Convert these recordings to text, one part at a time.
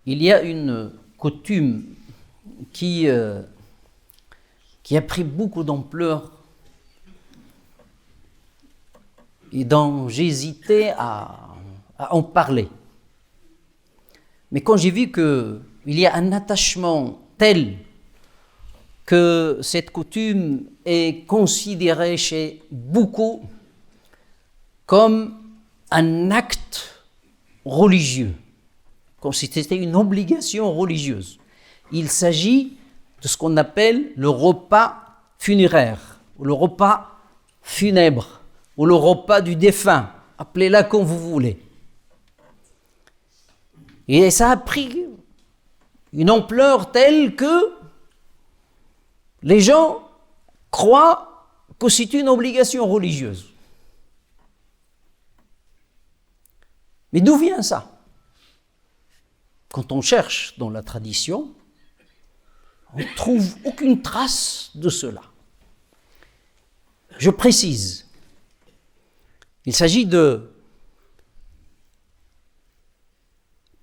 Il y a une coutume qui a pris beaucoup d'ampleur et dont j'hésitais à en parler. Mais quand j'ai vu qu'il y a un attachement tel que cette coutume est considérée chez beaucoup comme un acte religieux, comme si c'était une obligation religieuse. Il s'agit de ce qu'on appelle le repas funéraire, ou le repas funèbre, ou le repas du défunt, appelez-la comme vous voulez. Et ça a pris une ampleur telle que les gens croient que c'est une obligation religieuse. Mais d'où vient ça? Quand on cherche dans la tradition, on ne trouve aucune trace de cela. Je précise, il s'agit de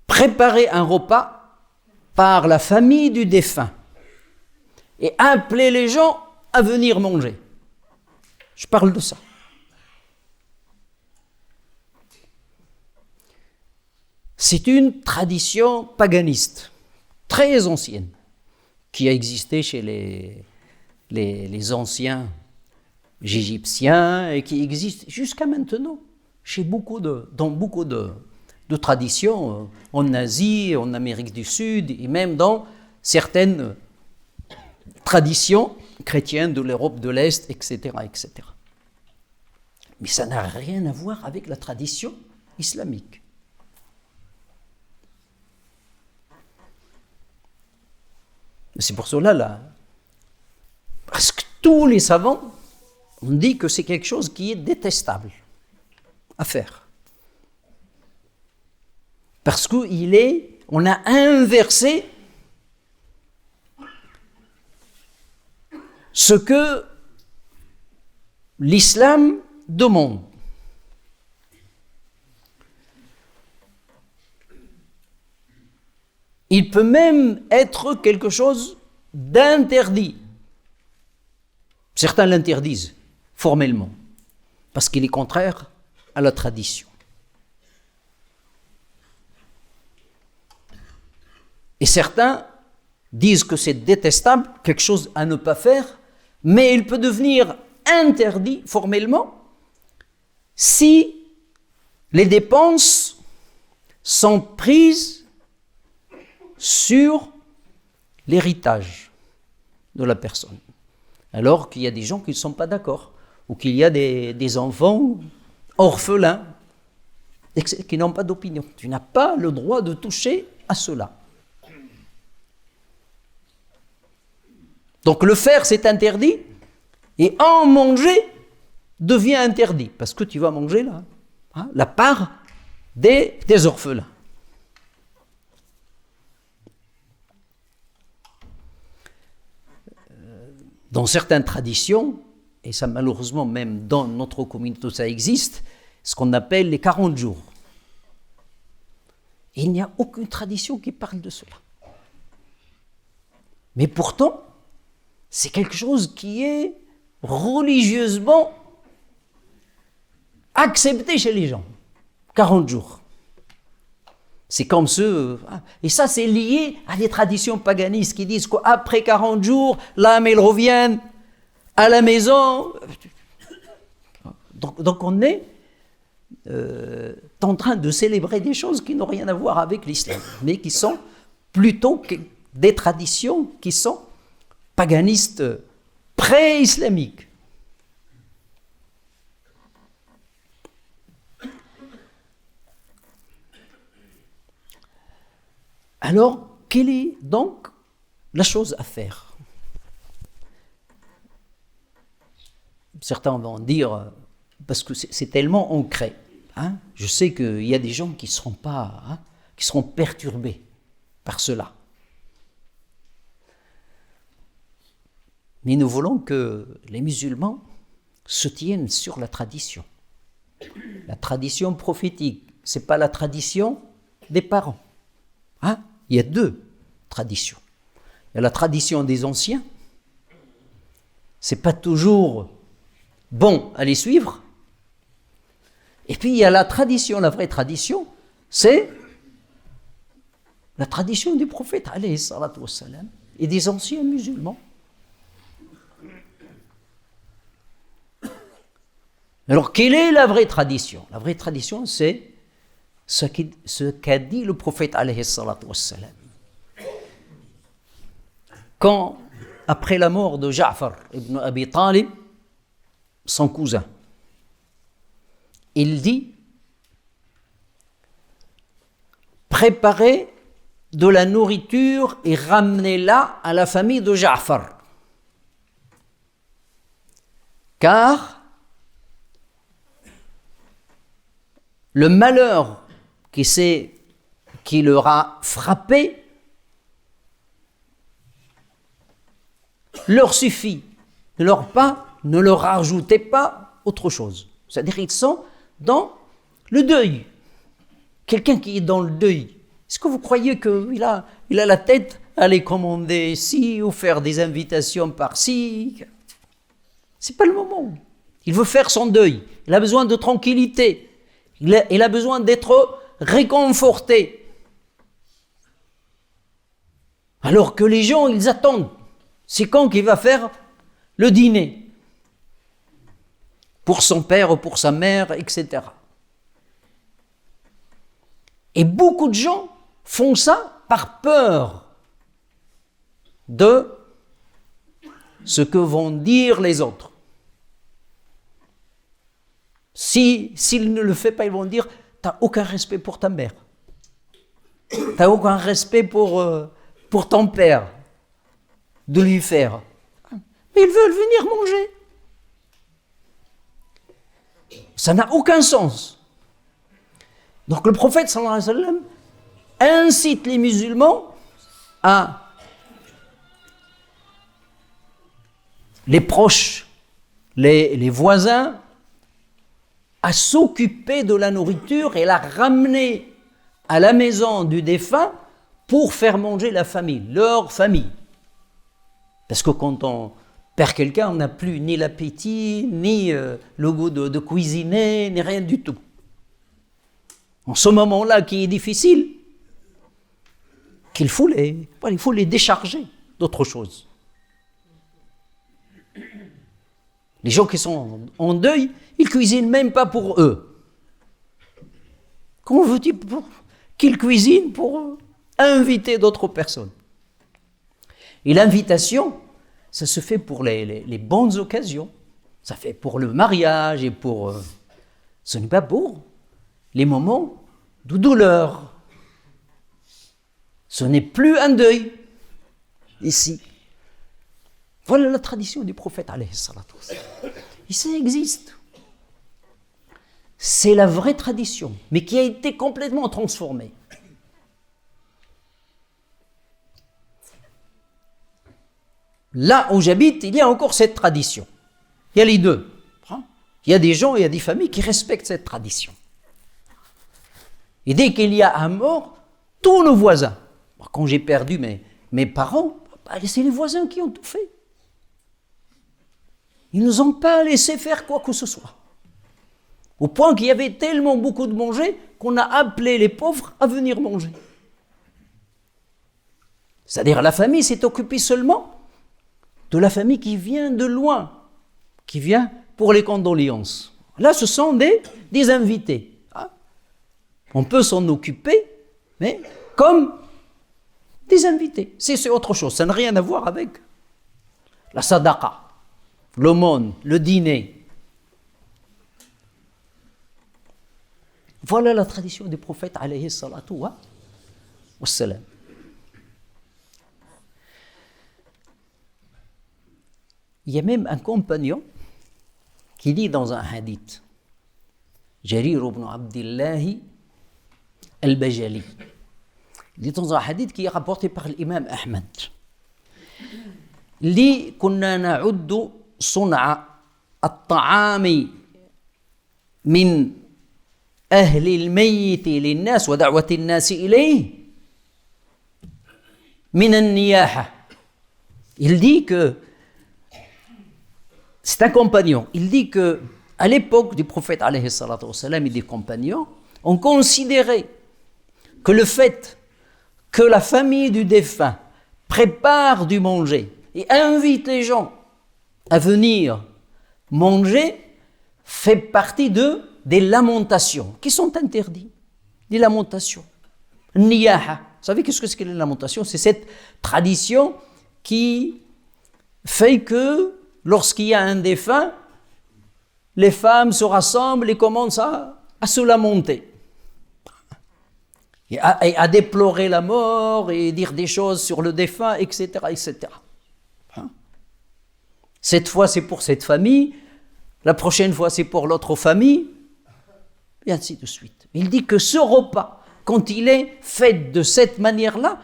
préparer un repas par la famille du défunt et appeler les gens à venir manger. Je parle de ça. C'est une tradition paganiste, très ancienne, qui a existé chez les anciens égyptiens et qui existe jusqu'à maintenant dans beaucoup de traditions en Asie, en Amérique du Sud et même dans certaines traditions chrétiennes de l'Europe de l'Est, etc., etc. Mais ça n'a rien à voir avec la tradition islamique. C'est pour cela, là, parce que tous les savants ont dit que c'est quelque chose qui est détestable à faire. Parce qu'on a inversé ce que l'islam demande. Il peut même être quelque chose d'interdit. Certains l'interdisent formellement, parce qu'il est contraire à la tradition. Et certains disent que c'est détestable, quelque chose à ne pas faire, mais il peut devenir interdit formellement si les dépenses sont prises sur l'héritage de la personne. Alors qu'il y a des gens qui ne sont pas d'accord, ou qu'il y a des enfants orphelins qui n'ont pas d'opinion. Tu n'as pas le droit de toucher à cela. Donc le faire, c'est interdit, et en manger devient interdit, parce que tu vas manger là, la part des orphelins. Dans certaines traditions, et ça malheureusement même dans notre communauté ça existe, ce qu'on appelle les 40 jours. Et il n'y a aucune tradition qui parle de cela. Mais pourtant, c'est quelque chose qui est religieusement accepté chez les gens. 40 jours. C'est comme ceux... Et ça, c'est lié à des traditions paganistes qui disent qu'après 40 jours, l'âme, elle revient à la maison. Donc on est en train de célébrer des choses qui n'ont rien à voir avec l'islam, mais qui sont plutôt des traditions qui sont paganistes pré-islamiques. Alors, quelle est donc la chose à faire? Certains vont dire, parce que c'est tellement ancré, je sais qu'il y a des gens qui seront perturbés par cela. Mais nous voulons que les musulmans se tiennent sur la tradition. La tradition prophétique, ce n'est pas la tradition des parents. Il Il y a deux traditions. Il y a la tradition des anciens. C'est pas toujours bon à les suivre. Et puis il y a la tradition, la vraie tradition, c'est la tradition du prophète alayhi salatu wassalam et des anciens musulmans. Alors quelle est la vraie tradition? La vraie tradition, c'est ce qu'a dit le prophète alayhi salatu wassalam. Quand, après la mort de Ja'far ibn Abi Talib, son cousin, il dit: préparez de la nourriture et ramenez-la à la famille de Ja'far. Car le malheur qui leur a frappé leur suffit. Ne leur rajoutez pas autre chose. C'est-à-dire qu'ils sont dans le deuil. Quelqu'un qui est dans le deuil, est-ce que vous croyez qu'il a la tête à aller commander ici ou faire des invitations par-ci? C'est pas le moment. Il veut faire son deuil. Il a besoin de tranquillité. Il a besoin d'être réconforté. Alors que les gens, ils attendent. C'est quand qu'il va faire le dîner pour son père ou pour sa mère, etc. Et beaucoup de gens font ça par peur de ce que vont dire les autres. S'ils ne le font pas, ils vont dire: t'as aucun respect pour ta mère, t'as aucun respect pour ton père, de lui faire. Mais ils veulent venir manger. Ça n'a aucun sens. Donc le prophète sallallahu alayhi wa sallam incite les musulmans les proches, les voisins, à s'occuper de la nourriture et la ramener à la maison du défunt pour faire manger la famille, leur famille. Parce que quand on perd quelqu'un, on n'a plus ni l'appétit, ni le goût de cuisiner, ni rien du tout. En ce moment-là qui est difficile, il faut les décharger d'autre chose. Les gens qui sont en deuil, ils ne cuisinent même pas pour eux. Comment veux-tu qu'ils cuisinent pour inviter d'autres personnes? Et l'invitation, ça se fait pour les bonnes occasions. Ça fait pour le mariage et pour... ce n'est pas pour les moments de douleur. Ce n'est plus un deuil ici. Voilà la tradition du prophète alayhi salatu wassalam. Et ça existe. C'est la vraie tradition, mais qui a été complètement transformée. Là où j'habite, il y a encore cette tradition. Il y a les deux. Il y a des gens, il y a des familles qui respectent cette tradition. Et dès qu'il y a un mort, tous nos voisins, quand j'ai perdu mes parents, c'est les voisins qui ont tout fait. Ils ne nous ont pas laissé faire quoi que ce soit. Au point qu'il y avait tellement beaucoup de manger qu'on a appelé les pauvres à venir manger. C'est-à-dire la famille s'est occupée seulement de la famille qui vient de loin, qui vient pour les condoléances. Là, ce sont des invités. On peut s'en occuper, mais comme des invités. C'est autre chose, ça n'a rien à voir avec la sadaqa, l'aumône, le dîner. Voilà la tradition du prophète alayhi salatu wassalam. Il y a même un compagnon qui dit dans un hadith, Jarir ibn Abdullah al-Bajali, il dit dans un hadith qui est rapporté par l'imam Ahmad, il dit كنا نعد صنع الطعام من أهل الميت للناس ودعوة الناس إليه min al-niyaha. Il dit que c'est un compagnon. Il dit que à l'époque du prophète alayhi salatu wassalam et des compagnons, on considérait que le fait que la famille du défunt prépare du manger et invite les gens à venir manger fait partie des lamentations qui sont interdites. Des lamentations. Niyaha. Vous savez qu'est-ce que c'est que les lamentations? C'est cette tradition qui fait que lorsqu'il y a un défunt, les femmes se rassemblent et commencent à se lamenter. Et à déplorer la mort et dire des choses sur le défunt, etc., etc. Cette fois, c'est pour cette famille, la prochaine fois, c'est pour l'autre famille, et ainsi de suite. Il dit que ce repas, quand il est fait de cette manière-là,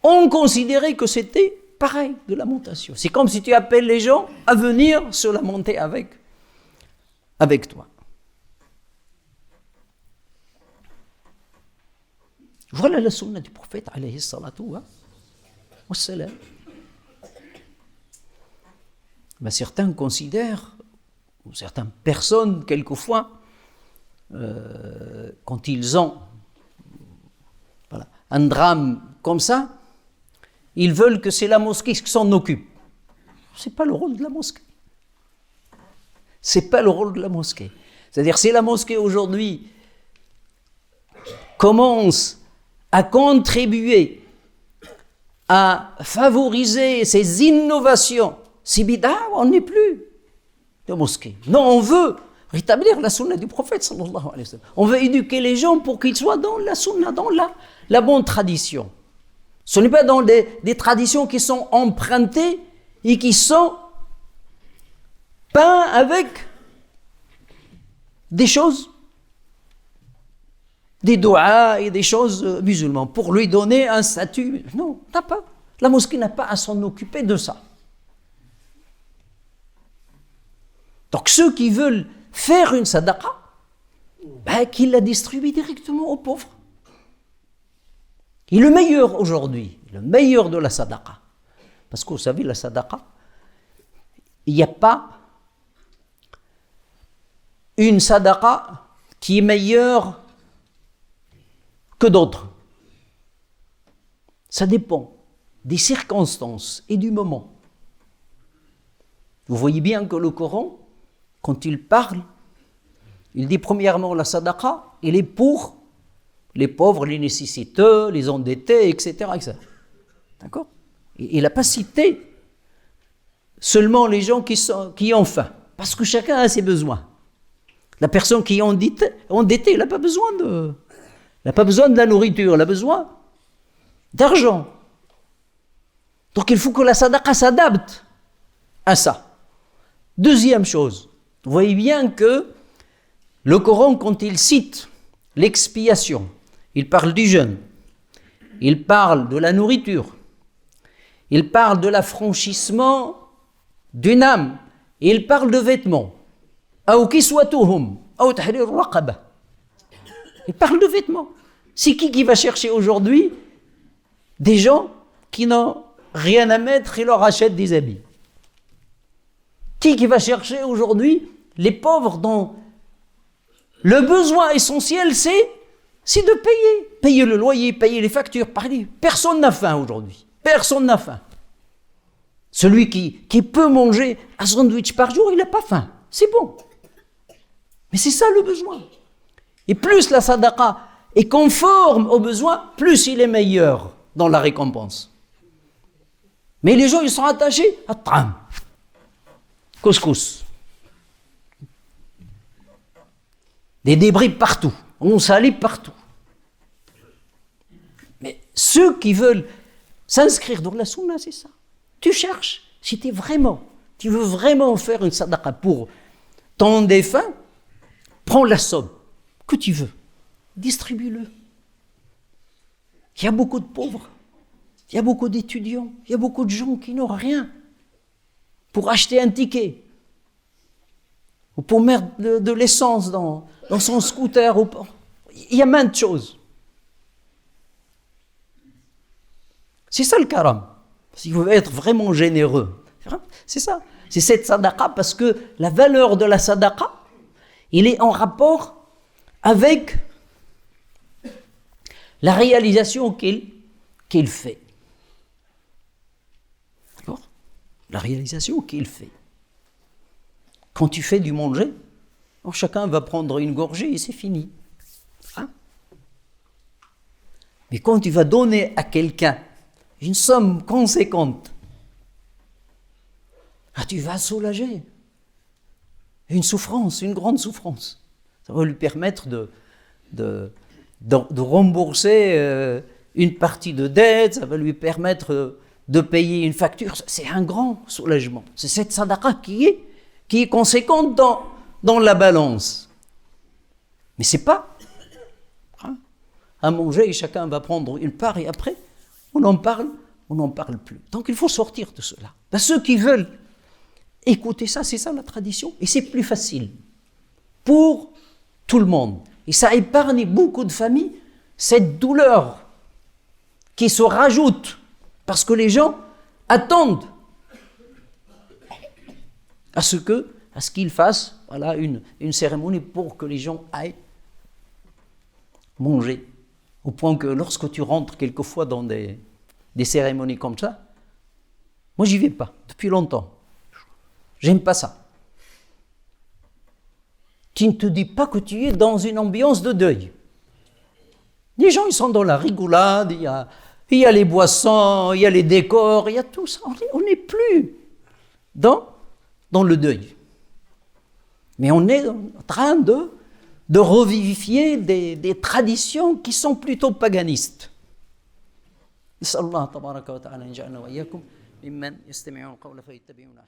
on considérait que c'était pareil, de lamentation. C'est comme si tu appelles les gens à venir se lamenter avec toi. Voilà la sunna du prophète, alayhi salatu wassalam. Mais certains considèrent, ou certaines personnes, quelquefois, quand ils ont un drame comme ça, ils veulent que c'est la mosquée qui s'en occupe. Ce n'est pas le rôle de la mosquée. Ce n'est pas le rôle de la mosquée. C'est-à-dire, si la mosquée aujourd'hui commence à contribuer à favoriser ces innovations, ces bid'a, on n'est plus de mosquée. Non, on veut rétablir la sunna du prophète sallallahu alayhi wa sallam. On veut éduquer les gens pour qu'ils soient dans la sunna, dans la bonne tradition. Ce n'est pas dans des traditions qui sont empruntées et qui sont peintes avec des choses, des doigts et des choses musulmanes, pour lui donner un statut. Non, n'a pas. La mosquée n'a pas à s'en occuper de ça. Donc ceux qui veulent faire une sadaqa, qu'ils la distribuent directement aux pauvres. Et le meilleur aujourd'hui, le meilleur de la sadaqa, parce que vous savez, la sadaqa, il n'y a pas une sadaqa qui est meilleure que d'autres. Ça dépend des circonstances et du moment. Vous voyez bien que le Coran, quand il parle, il dit premièrement la sadaqa, il est pour les pauvres, les nécessiteux, les endettés, etc. etc. D'accord? Il n'a pas cité seulement les gens qui ont faim, parce que chacun a ses besoins. La personne qui est endettée, elle n'a pas besoin de la nourriture, elle a besoin d'argent. Donc il faut que la sadaqa s'adapte à ça. Deuxième chose, vous voyez bien que le Coran, quand il cite l'expiation, il parle du jeûne, il parle de la nourriture, il parle de l'affranchissement d'une âme, il parle de vêtements. Il parle de vêtements. C'est qui va chercher aujourd'hui des gens qui n'ont rien à mettre et leur achètent des habits? Qui va chercher aujourd'hui les pauvres dont le besoin essentiel c'est de payer le loyer, payer les factures. Personne n'a faim aujourd'hui. Personne n'a faim. Celui qui peut manger un sandwich par jour, il n'a pas faim. C'est bon. Mais c'est ça le besoin. Et plus la sadaqa est conforme aux besoins, plus il est meilleur dans la récompense. Mais les gens, ils sont attachés à tram, couscous. Des débris partout. On salit partout. Mais ceux qui veulent s'inscrire dans la sunna, c'est ça. Tu cherches, si tu veux vraiment faire une sadaqa pour ton défunt, prends la somme que tu veux, distribue-le. Il y a beaucoup de pauvres, il y a beaucoup d'étudiants, il y a beaucoup de gens qui n'ont rien pour acheter un ticket ou pour mettre de l'essence dans son scooter. Il y a maintes choses. C'est ça le karam. Si vous voulez être vraiment généreux, c'est ça. C'est cette sadaqa, parce que la valeur de la sadaqa, il est en rapport avec la réalisation qu'il fait. D'accord ? La réalisation qu'il fait. Quand tu fais du manger, chacun va prendre une gorgée et c'est fini. Hein ? Mais quand tu vas donner à quelqu'un une somme conséquente, tu vas soulager une souffrance, une grande souffrance. Ça va lui permettre de rembourser une partie de dette, ça va lui permettre de payer une facture. C'est un grand soulagement. C'est cette sadaqa qui est conséquente dans la balance. Mais c'est pas à manger et chacun va prendre une part et après on n'en parle plus. Donc il faut sortir de cela. Ceux qui veulent écouter ça, c'est ça la tradition, et c'est plus facile pour tout le monde. Et ça épargne beaucoup de familles cette douleur qui se rajoute parce que les gens attendent à ce qu'ils fassent une cérémonie pour que les gens aillent manger. Au point que lorsque tu rentres quelquefois dans des cérémonies comme ça, moi j'y vais pas depuis longtemps. J'aime pas ça. Tu ne te dis pas que tu es dans une ambiance de deuil. Les gens, ils sont dans la rigolade, il y a les boissons, il y a les décors, il y a tout ça. On n'est plus dans le deuil. Mais on est en train de revivifier des traditions qui sont plutôt paganistes. نسأل الله تبارك وتعالى أن يجعلنا وإياكم ممن يستمعون القول فيتبعون أحسنه